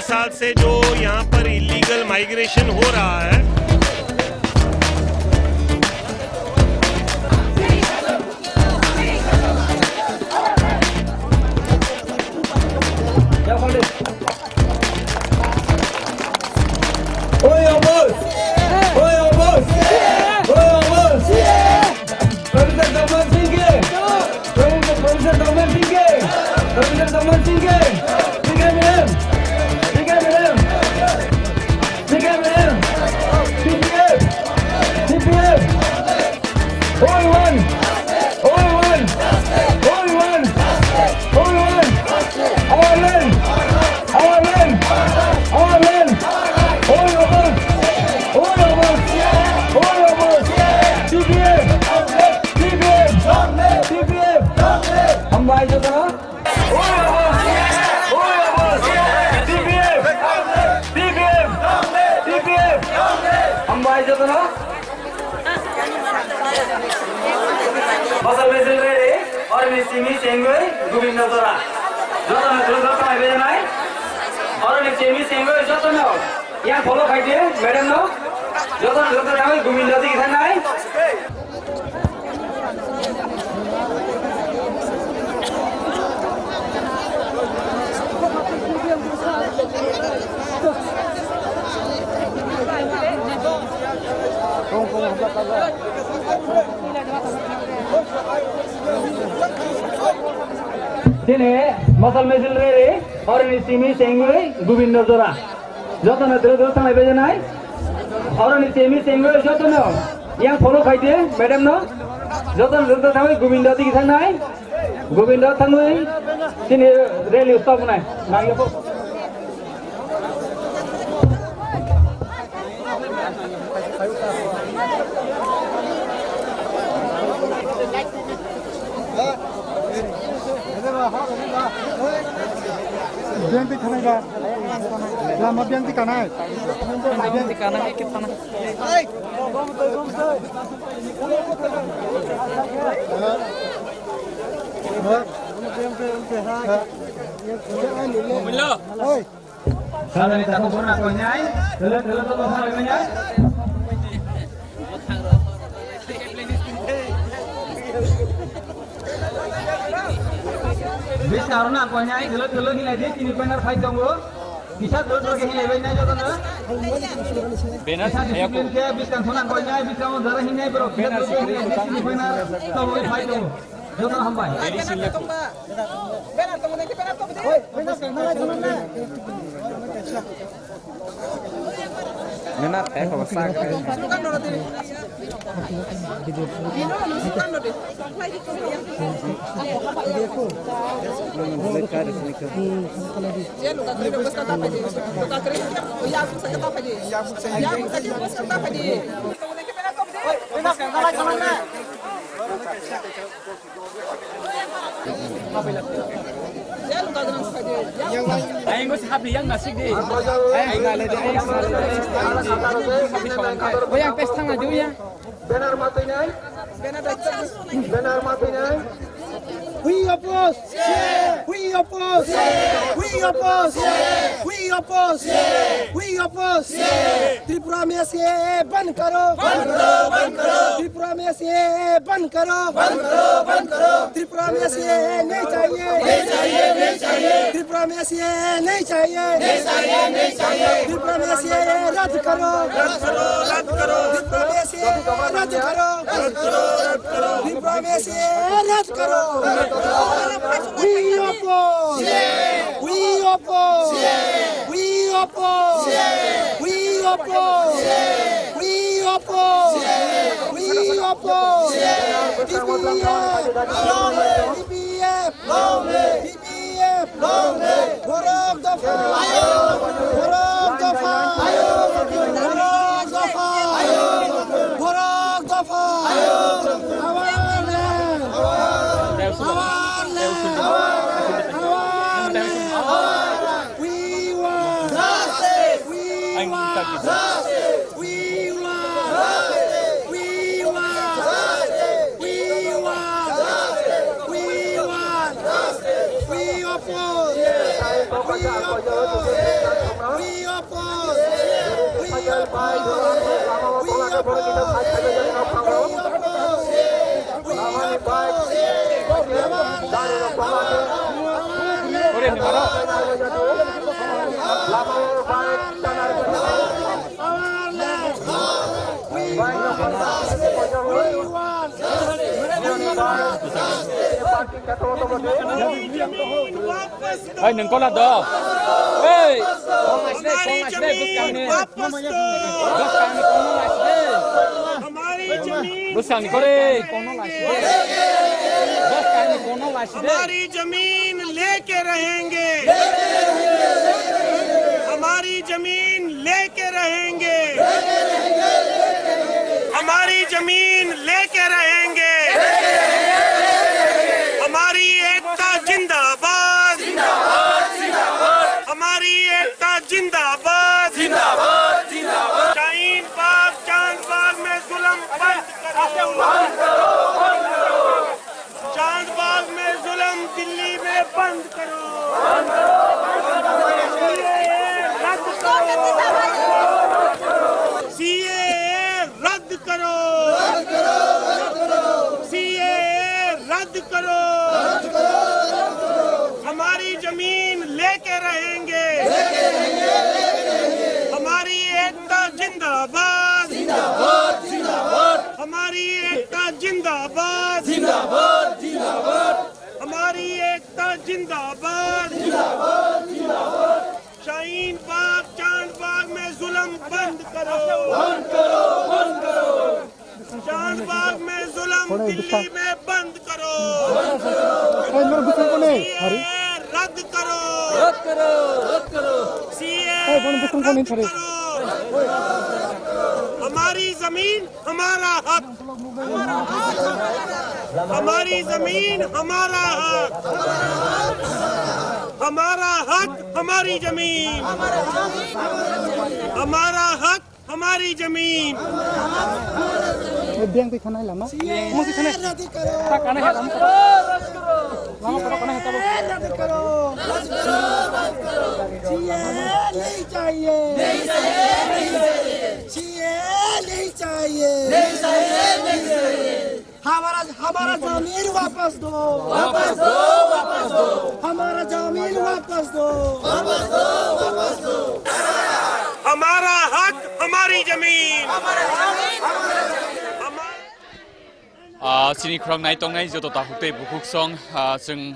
साल से जो यहाँ पर इलीगल माइग्रेशन हो रहा है, मसल मेसिन रेडी और सिमी सेंगोई गोविंद जोरा जतो न जोरा तपाईँ बेजनाय और सिमी सेंगोई जतो न यहाँ फलो खाइदिए मैडम न जतो न जोरा तपाईँ गोविंद जति खान आइ Sini masal mesin rere और निसिमी सेंगोई गोविंद जोरा जतो न जोरा तपाईँ बेजनाय और निसिमी सेंगोई जतो न यहाँ फलो खाइदिए मैडम न जतो न जोरा तपाईँ गोविंद जति खान आइ गोविंद थांगोई sini rally stop नाय नागियो Biang di kana ga, lama biang di kana. Biang di kana ikut kana. Milo. Kalau ni tak pun nak nyai, dalam tu pasal nyai. Bis karena aku nyai, dalam ni lagi ini benar fight donggo. Bisa dua ke ini benar juga na. Benar saya aku. Bis kan sunan aku nyai, bis kamu darah ini bro. Benar ini benar. Tahu fight donggo. Jangan hambai. Jadi silap. Benar kamu nanti benar kamu deh. Benar kamu mana? Benar kalau sak. Sukan dulu deh. Sukan dulu deh. Ya luka kerja bos kata apa je? Luka kerja. Ya bos kata apa je? Ya bos kata apa je? Kamu nanti benar kamu deh. Benar kamu mana? Ya luka dengan saja. Ayo nggak sih habis yang ngasih deh. Ayo nggak ada yang oh yang pesta nggak jauh ya. Benar matinya. Benar matinya. We oppose. We oppose. We oppose. We oppose. We oppose. Tripura में से बंद करो. त्रिपुरा में से बंद करो. त्रिपुरा में से नहीं चाहिए. त्रिपुरा में से नहीं चाहिए. त्रिपुरा में से रद्द करो. त्रिपुरा में से रद्द करो. त्रिपुरा में से रद्द करो. We oppose. We oppose. We oppose. We oppose. We oppose. We oppose. DPF. DPF. Borok dafa. Borok dafa. Borok dafa. Borok dafa. We want justice. We want justice. We want justice. We want justice. We want justice. We want justice. We oppose. We oppose. Ơi đừng có là đó. Ê, con lại đây, bước sang đi. Bước sang đi, con nó lại đây. हमारी जमीन Bước sang đi con đi, con nó lại đây. Bước sang đi, con nó lại đây. हमारी जमीन लेके रहेंगे हमारी जमीन लेके रहेंगे हमारी जमीन लेके रहेंगे हमारी एकता जिंदाबाद हमारी एकता जिंदाबाद शाहीन बाग चांद बाग में जुल्म बंद करो चांद बाग में जुल्म दिल्ली में बंद करो सीएए रद्द करो सीएए रद्द करो हमारी जमीन लेके रहेंगे हमारी एकता जिंदाबाद हमारी एकता जिंदाबाद हमारी एकता जिंदाबाद शाहीन बाग चांद बाग में जुल्म बंद करो चांद बाग में जुल्म दिल्ली में बंद करो सीएए रद्द करो सीएए रद्द करो हमारी जमीन हमारा हक हमारी जमीन हमारा हक हमारा हक हमारी जमीन हमारा हक हमारी जमीन Biang di kanai lama. Mau di kanai. Tak kanai lama. Lama kalau kanai tahu. नहीं चाहिए नहीं चाहिए हमारा जमीन वापस दो हमारा जमीन वापस दो हमारा हक हमारी जमीन Sini kurang naik tong naik jodoh tahu teh buku song seng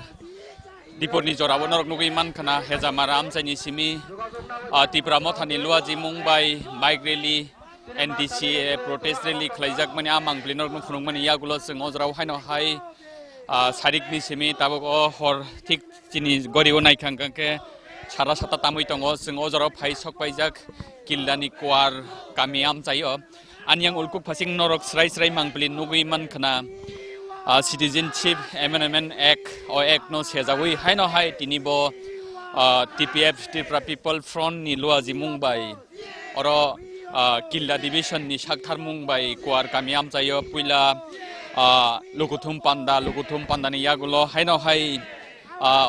dipurni jorawan norok nugi man kena heza maram seni simi tipramot hani luar di Mumbai bike rally NDC protest rally kelajak mani amang beli norok nufung mani ya gulo seng ozrau hai no hai sarik ni simi tabok hor tik sini gori onai kangkang ke cara sata tamui tongo seng ozrau hai sok pajak kildani kuar kami am cayo Anyang ulkuk pasing norok serai mangbeli nugui man kena Citizenship Amendment Act o Act no sejawi hai no hai tini bo TPF Tripura People Front ni luazi Mumbai oro Kilda Division ni Shakthar Mumbai kuar kami am cayo puila lukuthum panda ni yagulo hai no hai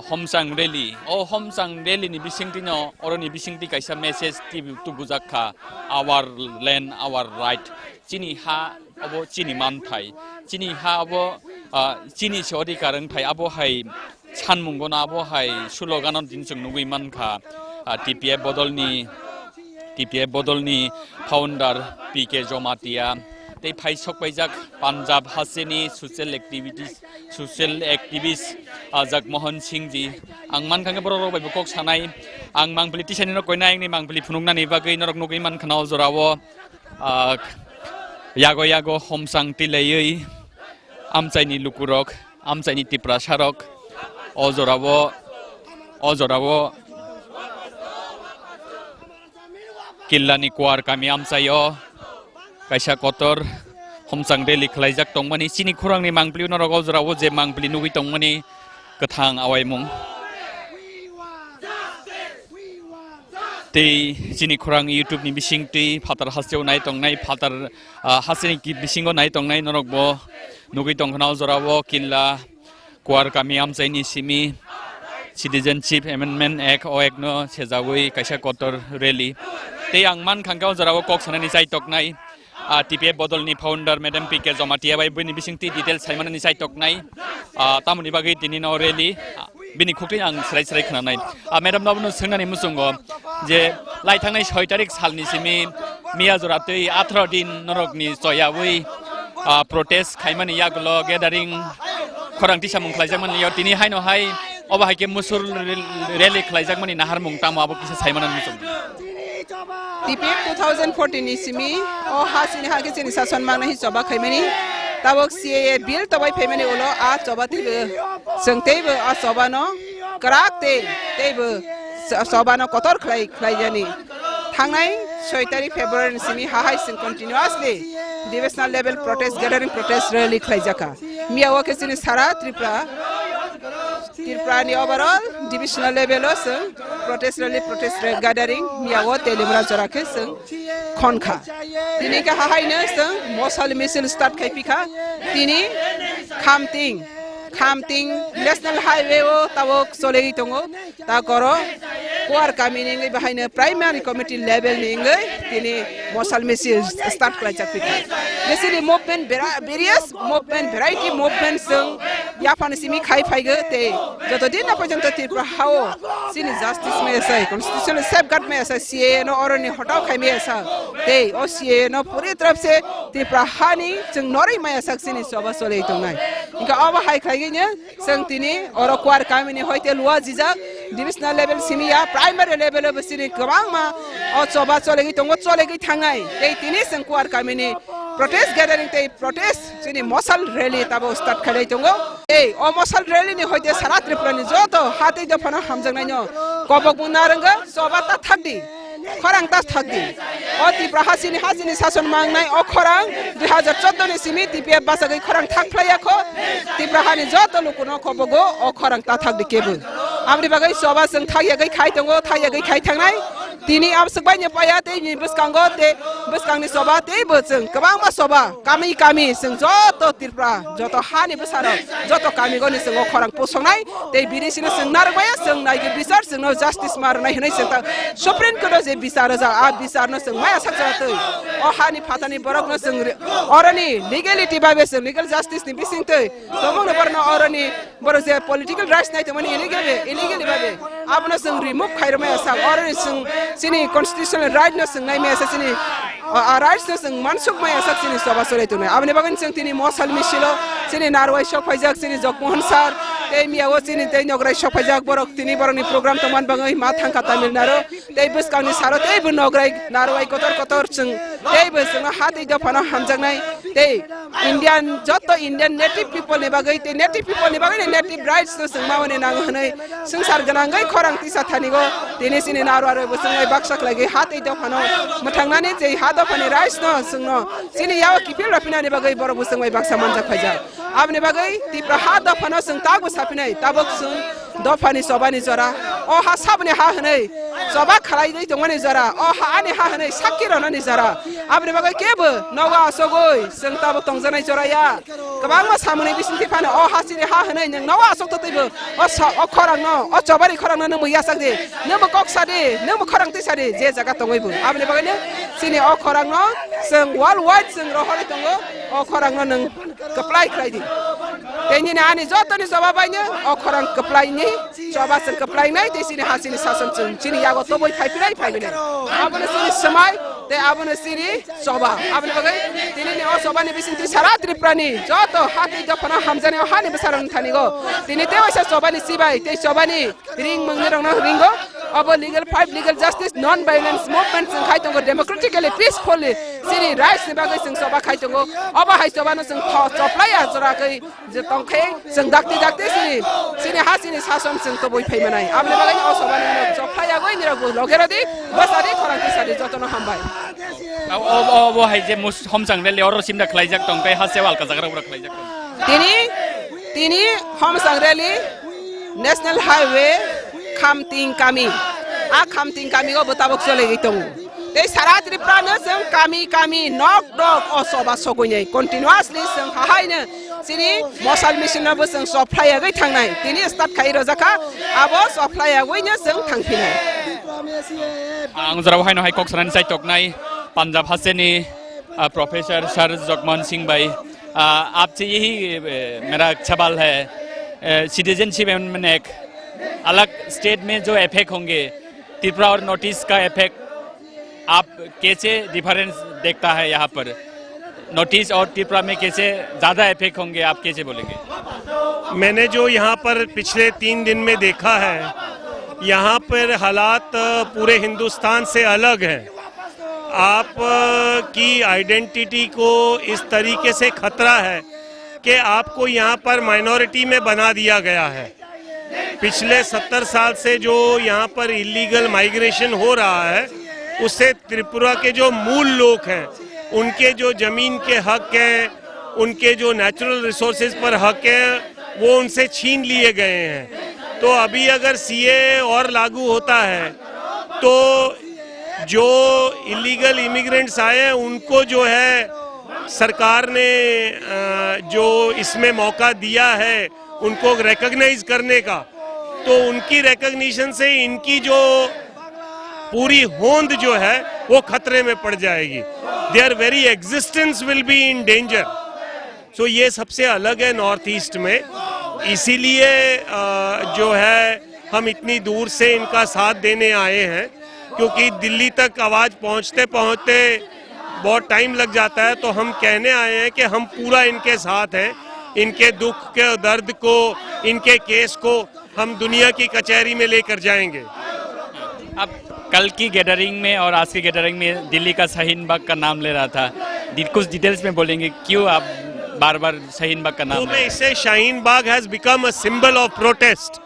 homsang rally homsang rally ni bising tino oro ni bising ti kaisa message ti tu bujakha our land our right chini ha abo chini man thai chini ha abo chini chori karang thai abo hai chan mungona abo hai sloganon dinsung nugui man kha TPF bodolni founder PK Jomatia tei phai sok paijak Punjab Haseni social activist Jagmohan Singh ji ang man kang boro bai bukok sanai ang mangbeli tisani no koinai ni mangbeli phunungna ni bagai norok nugui man khanao jorawo yago homsang tilei amchaini lukurok amchaini tipra sarok ojorawo killani kuar kami amchayo kaisa kotor homsang rally khlaijak tongmani chini khurangni mangbli norok ojrawo je mangbli nugui tongmani kathang awaimung tei chini khurang YouTube ni bising tei phatar haseu nai tongnai phatar haseni ki bisingo nai tongnai norok bo nugui tongkhana ojrawo killa kuar kami amchaini simi Citizenship Amendment Act o Act no sejawi kaisa kotor rally tei ang man khangka ojrawo kok sanani chai toknai TPF bodolni founder Madam PK Jomatia bai bini bisingti detail saimani chai toknai tamuni bagai tini no rally बिनि खुख्लै आं स्राय खोनानाय madam नावनो सोंनानै मुसुंगो जे लाइथांनाय 6 तारिख सालनि सिमि मिया जरातै 18 दिन नरकनि जयावै protest खायमानि यागलो गेदारिं खरांथि सामुं खालायजाकमानि याव तिनि हायनोहाय अबाहायके मुसुर रेलि खालायजाकमानि नाहार मुंताम आबो किसे सायमानान मुसुं टिपिप 2014 नि सिमि ओ हासिनि हाके सिनि सासन मांना हि जबा खायमानि ताबक सीए बिल तबाय फेमेनि उलो आ जबातिबो जोंतेबो आ जबानो कराकते तेबो जबानो कतर खालायजानि थांनाय 6 तारिख फेब्रुवारि सिमि हाहाय सिं continuously divisional level protest gathering protest rally खालायजाका मियाव के सिनि सारा त्रिपुरानि ओवरऑल डिविजनल लेवल जों प्रोटेस्ट रैली प्रोटेस्ट गैदारिं मियाव तेलिब्रा जराके जों खनखा दिनै के हाहायनो जों मसल मिसल स्टार्ट खायपिखा दिनै खामतिं नेशनल हाईवे ओ ताबक सोलेइ दङो ता करो कुआर कामिनि बाहायनो प्राइमारी कमिटी लेवल निङै दिनै मसल मिसल स्टार्ट खालायजाकपिखा बिसोरनि movement various movement variety movement जों याफानि सिमि खायफायगो ते जतदिन पर्यन्त त्रिपुरा हाओ सिनि जस्टिस में एसै कॉन्स्टिट्यूशनल सेफगार्ड में एसै सीए नो अरनि हटाव खायमे एसा ते ओ सीए नो पूरी तरफ से त्रिपुरा हानि जों नरै माया साक्सिनि सभा सोलै दंनाय इनका अब हाय खायगिनो जों तिनि अर कुआर कामिनि होइते लुआ जिजाक डिविजनल लेवल सिमिया प्राइमरी लेवल बसिनि गोबां मा अ सभा सोलै दंगो सोलै थांनाय ते तिनि जों कुआर कामिनि प्रोटेस्ट गैदारिं ते प्रोटेस्ट सिनि मसल रैली ताबो स्टार्ट खालाय दंगो ए ओ मसल रैली नि होइते सारा त्रिपुरानि जतो हातै दफाना हामजांनायनो कबक बुनारंग सभा ता थागदि खरां ता थागदि ओ त्रिपुरा हासिनि सासन मांनाय ओ खरां 2014 नि सिमि टिपिएफ बासागै खरां थागफ्लायाखो त्रिपुरा हानि जतो लुकुनो खबगो ओ खरां ता थागदि केबो आमरि बागै सभा जों थागयागै खाय दंगो थागयागै खाय थांनाय दिनै आबसबायनो पाया तेनि बसकांगो ते बसकांनि सभा तेबो जों गोबां मा सभा कामि जों जतो त्रिपुरा जतो हानि बसार जतो कामिगोनि जों खरां पोसंनाय ते बिरिसिनो जों नारबाया जों नायगे बिसार जोंनो जस्टिस मारनाय होनाय जों सुप्रीम कोर्ट जे बिसार जा आ बिसारनो जों माया साकजातै ओ हानि फातानि बरकनो जों अरनि लीगैलिटी बाबे जों लीगल जस्टिस नि बिसिंतै तमनो बरनो अरनि बर जे पॉलिटिकल राइट्स नाय तमनि इलीगली बाबे आबनो जों रिमुव खायरमाया सा अरनि जों सिनि कॉन्स्टिट्यूशनल राइट न जों नायमे सिनि राइट्स न जों मानसुक माया सा सिनि सभा सोलायतुने आबने बागन जों तिनि मसल मिसिलो सिनि नारवाय सफायजाक सिनि जगमोहन सार ते मियाव सिनि ते नगराय सफायजाक बरक तिनि बरनि प्रोग्राम तमान बागै मा थांखा तामिलनारो ते बसकांनि सारो ते नगराय नारवाय कतर जों तेबो जों हातै दफाना हामजांनाय ते इंडियन जतो इंडियन नेटिव पीपल नि बागै ते नेटिव पीपल नि बागै नेटिव राइट्स न जों मावने नांग हनै संसार गनांगै खरां तिसा थानिगो दिनै सिनि नारवारो बसंनाय बाक्साक लागि हातै दफानो मथांनानै जे हा दफानि राइट्स न जोंनो सिनि याव किफिल रफिनानि बागै बर बसंनाय बाक्सा मानजा फायजा आबने बागै तिप्रा हा दफानो जों तागो साफिनाय ताबक जों दफानि सभानि जरा ओ हा साबने हा हनै सभा खालायदै दंगनि जरा ओ हा आनि हा हनै साखि रनानि जरा आबने बागै केबो नवा असगै जों ताबो तंजनाय जराया गोबां मा सामनै बिसिनथि फानो ओ हा सिनि हा हनै नों नवा असगतैबो ओ खरांनो ओ जबारि खरांनो नों मैया सागदे नों कक्सादे नों खरां तैसादे जे जागा तंगैबो आबने बागैनो सिनि ओ खरांनो जों वर्ल्ड वाइड जों रहरै दङ ओ खरांनो नों कप्लाय खालायदि तेनिने आनि जतनि सभा बायनो ओ खरां कप्लायनि सभा जों कप्लायनाय तेसिनि हासिनि सासन जों सिनि यागो तबै फायफिनाय आबने सिनि समाय ते आबने सिनि सभा आबने बागै तिनिनि ओ सभानि बिसिनथि सारा त्रिपुरानि जतो हातै दफाना हामजाने ओ हानि बसारन थानिगो तिनि ते वैसा सभानि सिबाय ते सभानि रिंग मंगनि रंना रिंगो अब legal fight legal justice non violence movement जों खायतंगो डेमोक्रेटिकली पीसफुली सिनि राइट्स नि बागै जों सभा खायतंगो अब हाय सभानो जों चप्लाया जराकै जे तंखै जों दाक्ति सिनि हासिनि सासन जों तो बय फैमानाय आबने बागै ओ सभानि चप्लाया गय निरागो लगेरदि बसादि खरांति सादि जतनो हामबाय अब हाय जे हमजां रेलि अर सिमदा खलायजाक तंखै हासेवाल का जाग्रा बुरा खलायजाक तिनि हमजां रेलि नेशनल हाईवे खामतिं कामि को बताबक सोलै दङ ते सारा त्रिपुरानो जों कामि नक अ सभा सगयनाय कन्टिन्युअसलि जों हाहायनो सिनि मसल मिसिनाबो जों सफ्लायागै थांनाय दिनै स्टार्ट खाय रजाका आबो सफ्लायागैनो जों थांफिनाय आं जराव हायनो हाय कक्सरानि साइटकनाय पंजाब हासेनि प्रोफेसर सर जगमोहन सिंह भाई आपसे यही मेरा सवाल है सिटीजनशिप अमेंडमेंट एक्ट अलग स्टेट में जो इफेक्ट होंगे, त्रिपुरा और नॉर्थ ईस्ट का इफेक्ट आप कैसे डिफरेंस देखता है यहाँ पर? नॉर्थ ईस्ट और त्रिपुरा में कैसे ज़्यादा इफेक्ट होंगे, आप कैसे बोलेंगे? मैंने जो यहाँ पर पिछले 3 दिन में देखा है, यहाँ पर हालात पूरे हिंदुस्तान से अलग हैं। आप की आइडेंटिटी को इस तरीके से खतरा है कि आपको यहाँ पर माइनॉरिटी में बना दिया गया है। पिछले 70 साल से जो यहाँ पर इलीगल माइग्रेशन हो रहा है, उससे त्रिपुरा के जो मूल लोग हैं, उनके जो जमीन के हक हैं, उनके जो नेचुरल रिसोर्सेज पर हक हैं, वो उनसे छीन लिए गए हैं। तो अभी अगर सीए और लागू होता है तो जो इलीगल इमिग्रेंट्स आए हैं उनको जो है सरकार ने जो इसमें मौका दिया है उनको रिकॉग्नाइज करने का, तो उनकी रिकॉग्निशन से इनकी जो पूरी होंद जो है वो खतरे में पड़ जाएगी। Their very existence will be in danger. So ये सबसे अलग है नॉर्थ ईस्ट में। इसीलिए जो है हम इतनी दूर से इनका साथ देने आए हैं, क्योंकि दिल्ली तक आवाज़ पहुंचते पहुंचते बहुत टाइम लग जाता है। तो हम कहने आए हैं कि हम पूरा इनके साथ हैं। इनके दुख के दर्द को, इनके केस को हम दुनिया की कचहरी में लेकर जाएंगे। अब कल की गैदरिंग में और आज की गैदरिंग में दिल्ली का शाहीन बाग का नाम ले रहा था, कुछ डिटेल्स में बोलेंगे क्यों आप बार बार शाहीन बाग का नाम? तो मैं इससे Shaheen Bagh has become a symbol of protest.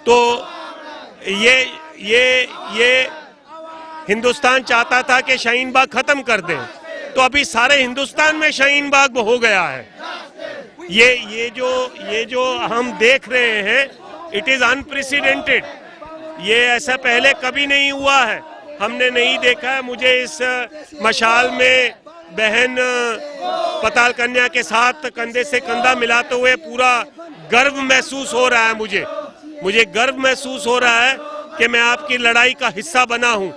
तो ये हिंदुस्तान चाहता था कि शाहीन बाग खत्म कर दें, तो अभी सारे हिंदुस्तान में शाहीन बाग हो गया है। ये जो हम देख रहे हैं, इट इज अनप्रेसिडेंटेड। ये ऐसा पहले कभी नहीं हुआ है, हमने नहीं देखा है। मुझे इस मशाल में बहन पताल कन्या के साथ कंधे से कंधा मिलाते हुए पूरा गर्व महसूस हो रहा है। मुझे गर्व महसूस हो रहा है कि मैं आपकी लड़ाई का हिस्सा बना हूं।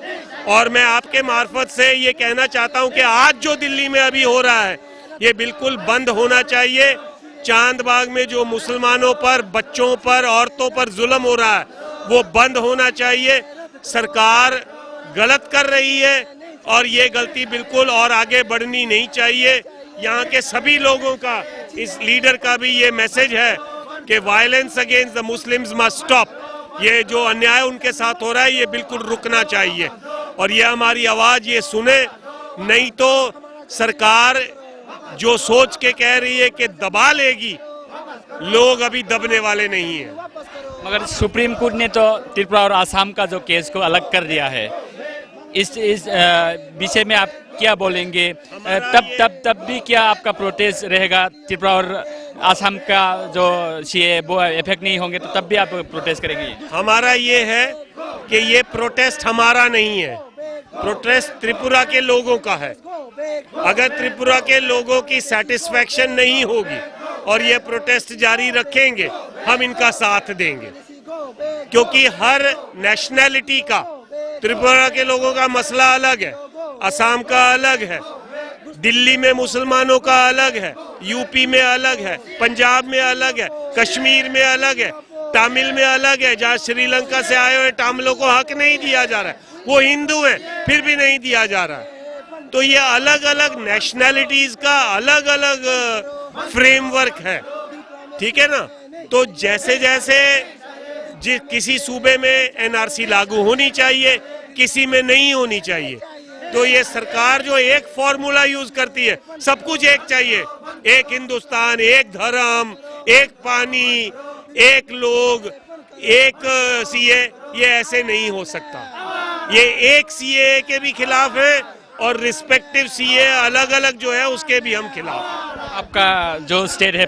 और मैं आपके मार्फत से ये कहना चाहता हूं कि आज जो दिल्ली में अभी हो रहा है, ये बिल्कुल बंद होना चाहिए। चांद बाग में जो मुसलमानों पर, बच्चों पर, औरतों पर जुल्म हो रहा है, वो बंद होना चाहिए। सरकार गलत कर रही है और ये गलती बिल्कुल और आगे बढ़नी नहीं चाहिए। यहाँ के सभी लोगों का, इस लीडर का भी ये मैसेज है कि violence against the Muslims must stop. ये जो अन्याय उनके साथ हो रहा है, ये बिल्कुल रुकना चाहिए और ये हमारी आवाज ये सुने। नहीं तो सरकार जो सोच के कह रही है कि दबा लेगी, लोग अभी दबने वाले नहीं हैं। मगर सुप्रीम कोर्ट ने तो त्रिपुरा और आसाम का जो केस को अलग कर दिया है। इस विषय में आप क्या बोलेंगे? तब भी क्या आपका प्रोटेस्ट रहेगा? त्रिपुरा और आसाम का जो सीए वो इफेक्ट नहीं होंगे तो तब भी आप प्रोटेस्ट करेंगे? हमारा ये है कि ये प्रोटेस्ट हमारा नहीं है, प्रोटेस्ट त्रिपुरा के लोगों का है। अगर त्रिपुरा के लोगों की सेटिस्फैक्शन नहीं होगी और ये प्रोटेस्ट जारी रखेंगे, हम इनका साथ देंगे। क्योंकि हर नेशनैलिटी का, त्रिपुरा के लोगों का मसला अलग है, असम का अलग है, दिल्ली में मुसलमानों का अलग है, यूपी में अलग है, पंजाब में अलग है, कश्मीर में अलग है, तमिल में अलग है। जहाँ श्रीलंका से आए हुए तमिलों को हक नहीं दिया जा रहा है, वो हिंदू हैं फिर भी नहीं दिया जा रहा है। तो ये अलग अलग नेशनैलिटीज का अलग अलग फ्रेमवर्क है, ठीक है ना। तो जैसे जैसे किसी सूबे में एनआरसी लागू होनी चाहिए, किसी में नहीं होनी चाहिए। तो ये सरकार जो एक फॉर्मूला यूज करती है, सब कुछ एक चाहिए, एक हिंदुस्तान, एक धर्म, एक पानी, एक लोग, एक सीए, ये ऐसे नहीं हो सकता। ये एक सीए के भी खिलाफ है और रिस्पेक्टिव सीए अलग अलग जो है उसके भी हम खिलाफ हैं। आपका जो स्टेट है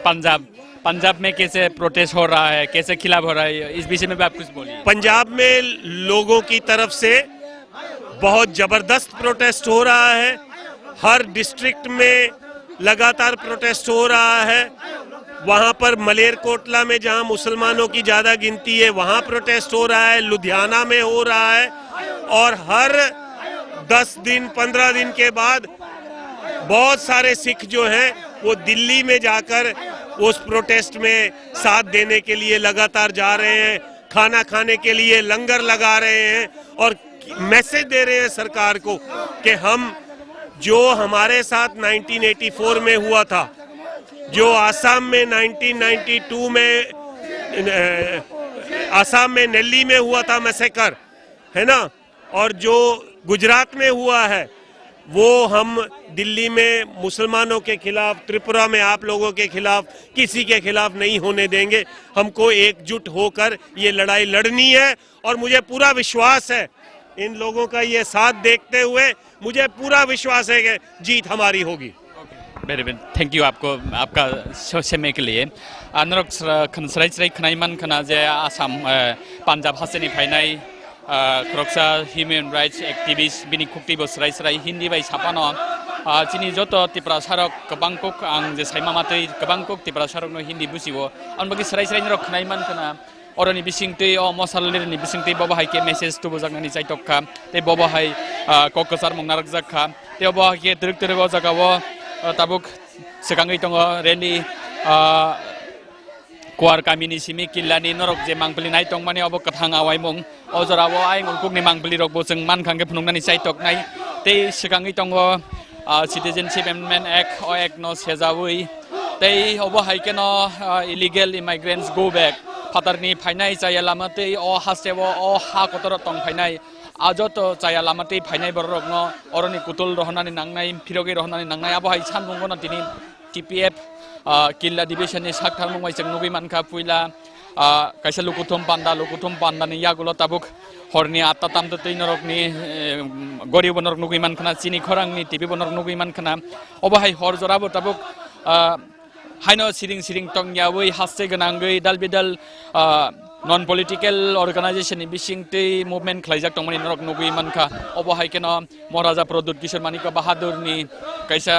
पंजाब में कैसे प्रोटेस्ट हो रहा है, कैसे खिलाफ हो रहा है, इस विषय में भी आप कुछ बोलिए। पंजाब में लोगों की तरफ से बहुत जबरदस्त प्रोटेस्ट हो रहा है। हर डिस्ट्रिक्ट में लगातार प्रोटेस्ट हो रहा है। वहाँ पर मलेरकोटला में जहाँ मुसलमानों की ज़्यादा गिनती है, वहाँ प्रोटेस्ट हो रहा है, लुधियाना में हो रहा है। और हर 10 दिन 15 दिन के बाद बहुत सारे सिख जो हैं वो दिल्ली में जाकर उस प्रोटेस्ट में साथ देने के लिए लगातार जा रहे हैं। खाना खाने के लिए लंगर लगा रहे हैं और मैसेज दे रहे हैं सरकार को कि हम जो हमारे साथ 1984 में हुआ था, जो आसाम में 1992 में आसाम में नेल्ली में हुआ था मैसेकर, है ना, और जो गुजरात में हुआ है वो हम दिल्ली में मुसलमानों के खिलाफ, त्रिपुरा में आप लोगों के खिलाफ, किसी के खिलाफ नहीं होने देंगे। हमको एकजुट होकर ये लड़ाई लड़नी है और मुझे पूरा विश्वास है, इन लोगों का ये साथ देखते हुए मुझे पूरा विश्वास है कि जीत हमारी होगी। वेरी वेल, थैंक यू आपको, आपका समय के लिए। नरक खनसराय खनाइमान खना जे आसाम पंजाब हासेनि फाइनाय ख्रक्सा ह्यूमन राइट्स एक्टिविस्ट बिनि खुक्ति बसराय हिंदी बाय सापानो चिनी जत तिप्रा सारक गोबांकुक आं जे साइमा मातै गोबांकुक तिप्रा सारकनो हिंदी बुजिबो अनबगि सराय नरक खनाइमान खना अरनि बिसिंतै अ मसालनि बिसिंतै बबाहाय के मेसेज तो बजागनि चाइटकखा ते बबाहाय ककसार मंगनारक जाखा ते बबाहाय के तिरक तिरक जागावो ताबुक सिगाङै दङ रेली कुवार कामिनि सिमि किल्लानि नरक जे मांगबलिनाय दं माने अब कथां आवायमुं अजरावो आइ मुलकुगनि मांगबलि रकबो जों मानखांगे फुनुंनानै चाइटकनाय ते सिगाङै दङ सिटिजेनशिप एमेन्डमेन्ट एक्ट अ एक्ट न सेजावै ते अब हायकेन इलिगेल इमाइग्रेन्ट्स गो बैक फातारनि फाइनाय जाया लामातै अ हासेव अ हा कतर तं फाइनाय आजत जाया लामातै फाइनाय बररकनो अरनि कुतुल रहनानै नांनाय फिरगे रहनानै नांनाय अब हाय सानबुंगनो दिनि टीपीएफ किल्ला डिविजननि साकथार मुंबाय जों नुगै मानखा पुइला काइसा लुकुथुम पान्दानि यागुलो ताबुक हरनि 8टा तामदो तै नरकनि गरिब नरक नुगै मानखना चिनि खरांनि टीपी बनरक नुगै मानखना अबाहाय हर जराबो ताबुक हाइनो सिरिं तंयावै हासे गोनांगै दालबिदाल नन पलिटिकल अर्गानाइजेशन बिसिंतै मुभमेन्ट खालायजाक दंमोन नरक नुगै मानखा अबाहाय केन महाराजा प्रदुत किशोर मानिक बाहादुरनि कैसा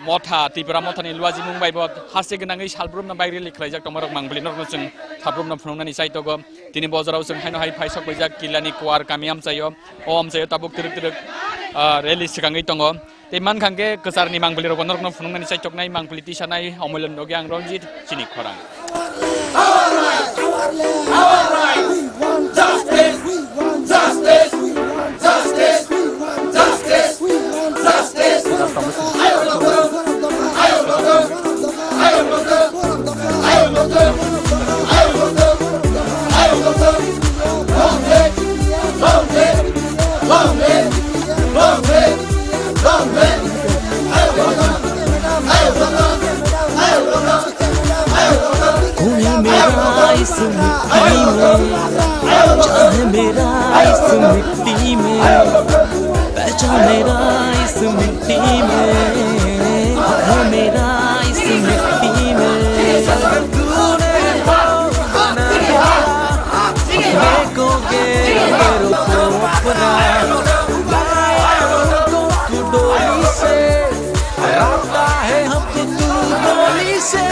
मथा त्रिपुरा मथानि लुवाजि मुंबायबो हासे गोनांगै सालब्रुमना बायरेलि खालायजाक दंमोन मांगबलि नरक जों साब्रुमना फुंनानै साइतगो दिनै बजाराव जों हाइनो हाय फाइसक बैजाक किल्लानि कुवार कामियाम जायो ओम जायो ताबुक तिरक रेली सिगाङै दङ ते मानखांगे कसारनि मांगबलि रक नरकनो फुंनानै साइतकनाय मांगबलि तिसानाय अमलन दगे आं रंजित चिनि खरां चाहे मेरा इस मिट्टी में पहचान मेरा इस मिट्टी में है मेरा इस मिट्टी में को तू डोली से रास्ता है हमको तू डोली से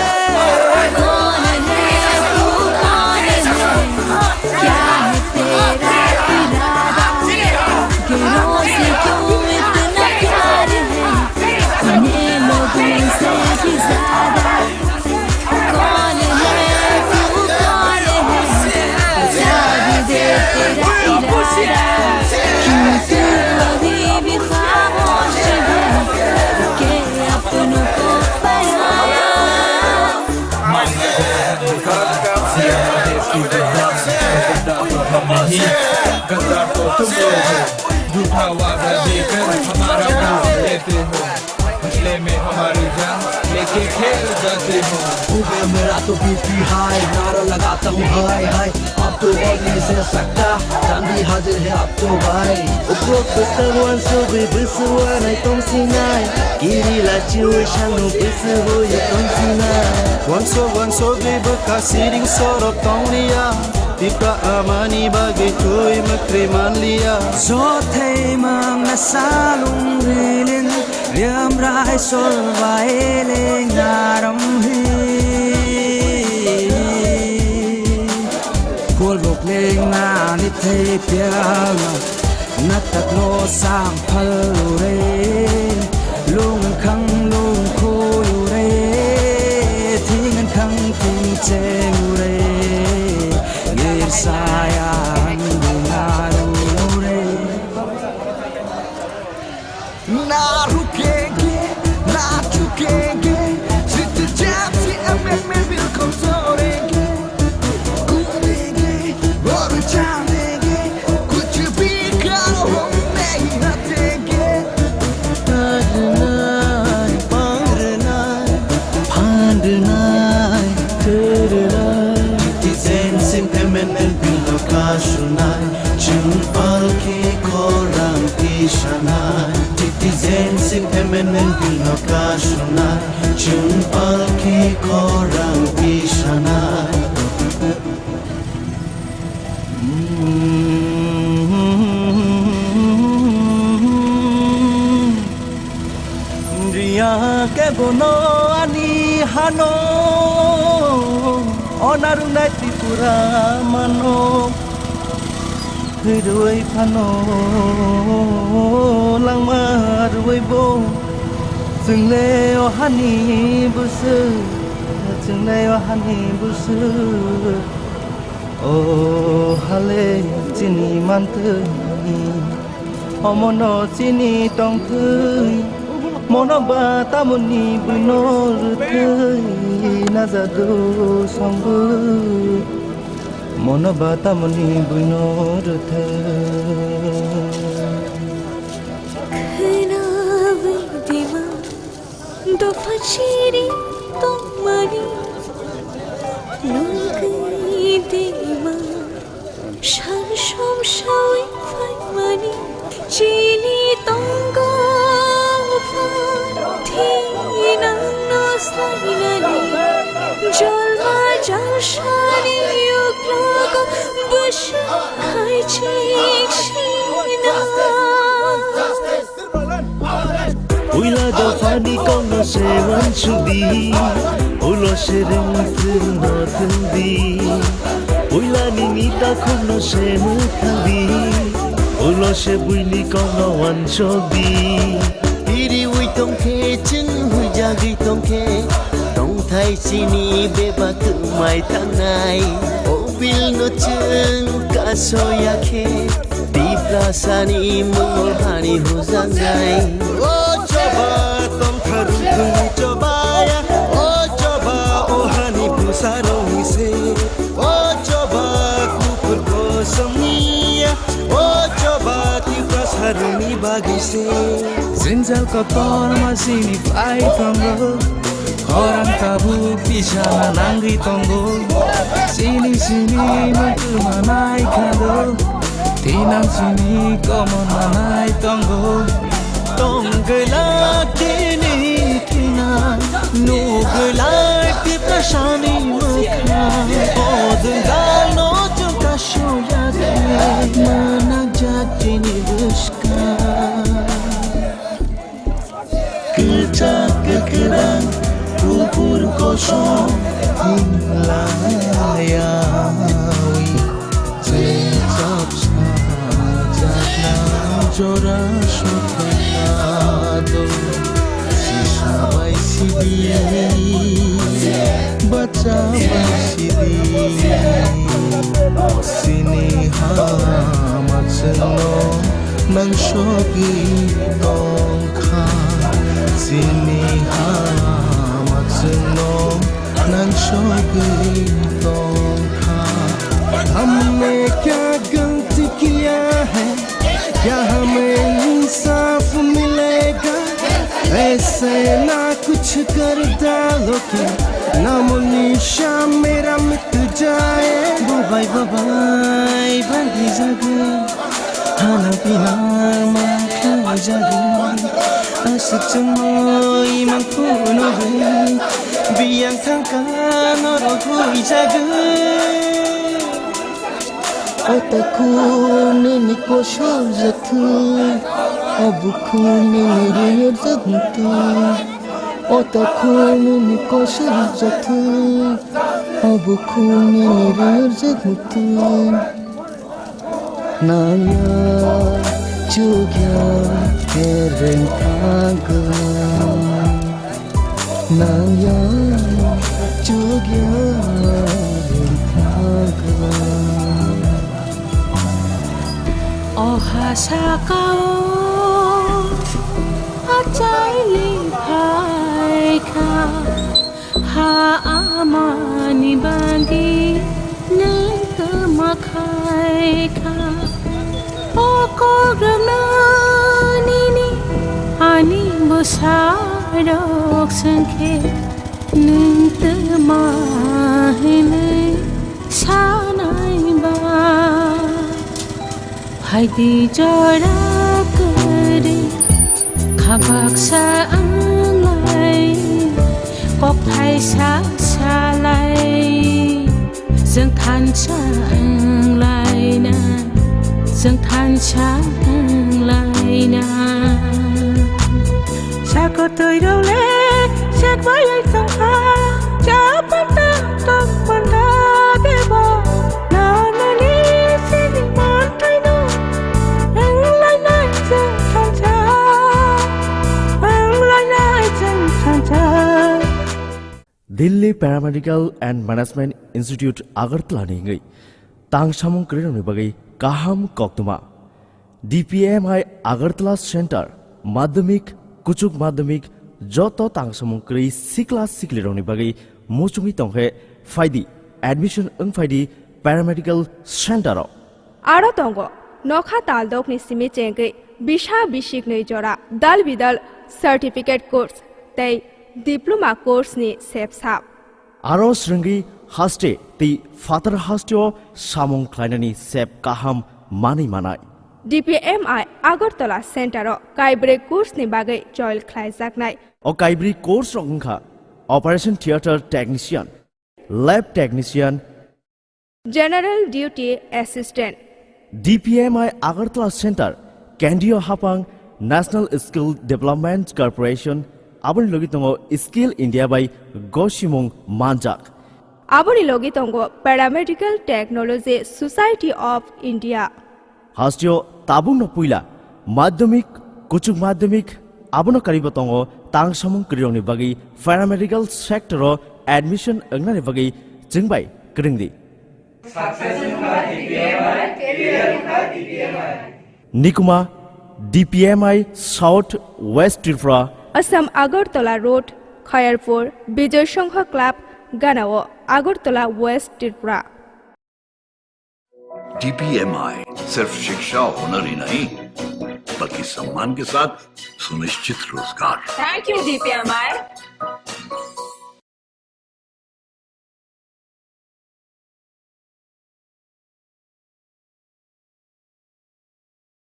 गद्दार तो तुम लोग हो, झूठा वादा देकर हमारा नाम लेते हो, फसले में हमारी जान लेके खेल जाते हो। उबे मेरा तो बीपी हाई, नारा लगाता हूँ हाय हाय, अब तो और नहीं सह सकता, चांदी हाजिर है अब तो भाई। उपरोक्त बेसुआन सोबे बेसुआन ay tong sinay, kirila chiwe shanu besuo ya tong sinay. Wanso bebeka siring sorot tong lia, Tipra amani bagai kui makriman lia. Zote mang nasalung rilin, liam rai sol vaele ngaram hi. Kol bok leng na ni te piang, natak no sang phal re, lung khang lung khoi re, thing khang thing cheng re. sayang mengarure naru kege na chukege sit japsi amen bil konsorege kurege or chandege kuch bhi karo nahi hatege parnai parnai phandnai terrai citizen sim MNL bil lokashunai chun pal ke koram pishanai citizen sim MNL bil lokashunai chun pal ke koram pishanai Ria ke bono ani hano onarunai tripura mano ruai phano langmar ruai bo jungle ohani busu jungle ohani busu o hale chini mantui omono chini tongthui monoba tamuni bunor thai nazado sambu monoba tamuni bunor thai khnawe dima do fachiri tomari lugai dima sham sham shawi faimani chini tonga জলমা জলশানি উগলগ বুশ খাইছি শিনা Uila da fani kono se wanchudi ulo se rin no tundi Uila ni nita kono se mukhandi ulo se buili kono wanchodi Iri ui tongke ching hui jagi tongke Tong thai chini beba tu mai tangai Obil no chung kaso yakhe Tipra sani mungol hani huzangai O coba tong tharu hui coba ya O coba o hani pusarong se O coba kupur kosomia O coba tipra saruni bagi se Zinjal kotor masini fai tongo Orang kabuk di sana nangri tongo Sini sini mutu manai kado Tinang sini komon manai tongo Tonggela kini kina Nugela tipra shani mukha Odgal no chuka shoya de Manak jatini bushka Kecak kekerang Kupur kosong Layawi Cecap sajana Jora syukrado Sisa baik sidi Baca baik sidi Sini hamat seno Nang shogi tongka Sini hamat seno Nang shogi tongka हमने क्या गलती किया है क्या हमें इंसाफ मिलेगा ऐसे ना कुछ कर डालो कि नाम निशा मेरा मिट जाए बाय बाय बंदी जगह खाना पीना माखा जगह asik cemoy mangkuno biang tangkan orang hui jaga otakku nini kosong jatuh abuku nini riar jatuh otakku nini kosong jatuh abuku nini riar jatuh naya juga terentangkan naya juga terentangkan साकाओ आचाइले भाइका हा आमानी बागी नैत मखाइका ओको ग्रमनानी ani busarok sangke nint mahine sanai ba haidi jara kare khabak sa anglai kok thai sa salai dương than sa anglai na dương than sa anglai na sao có tôi đâu lẽ xét với anh sông pha chả bắt ta tâm quan ta bê bò nào nơi đi xin đi mòn tay đâu anh lại nói chân thang cha anh lại nói chân thang cha Delhi Paramedical and Management Institute Agartala ni ngai tang samung kre ni bagai kaham koktuma DPMI Agartala Center Madhyamik Kuchuk Madhyamik joto tang samung kre sikla sikli roni bagai muchungi tonghe faidi admission ung faidi paramedical center aro tongo nokha taldok ni simi chengge bisha bishik nei jora dal bidal certificate course tei diploma course ni sepsap aro sringi haste ti father hastio samung klainani sep kaham mani manai DPMI Agartala Center Kaibre course ni bagai joil khlaijak nai o kaibri course rongkha operation theater technician lab technician general duty assistant DPMI Agartala Center Kandio Hapang National Skill Development Corporation abon logi tongo Skill India by Goshimung Manjak aboni logi tongo Paramedical Technology Society of India hastio tabung no puila madhyamik kuchuk madhyamik abono kariba tongo tang samung kriong ni bagi paramedical sector admission angna ni bagi jingbai kringdi Nikuma DPMI South West Tripura Assam Agartala Road Khairpur Bijay Sangha Club Ganao Agartala West Tripura DPMI सिर्फ शिक्षा हुनर ही नहीं बल्कि सम्मान के साथ सुनिश्चित रोजगार Thank you DPMI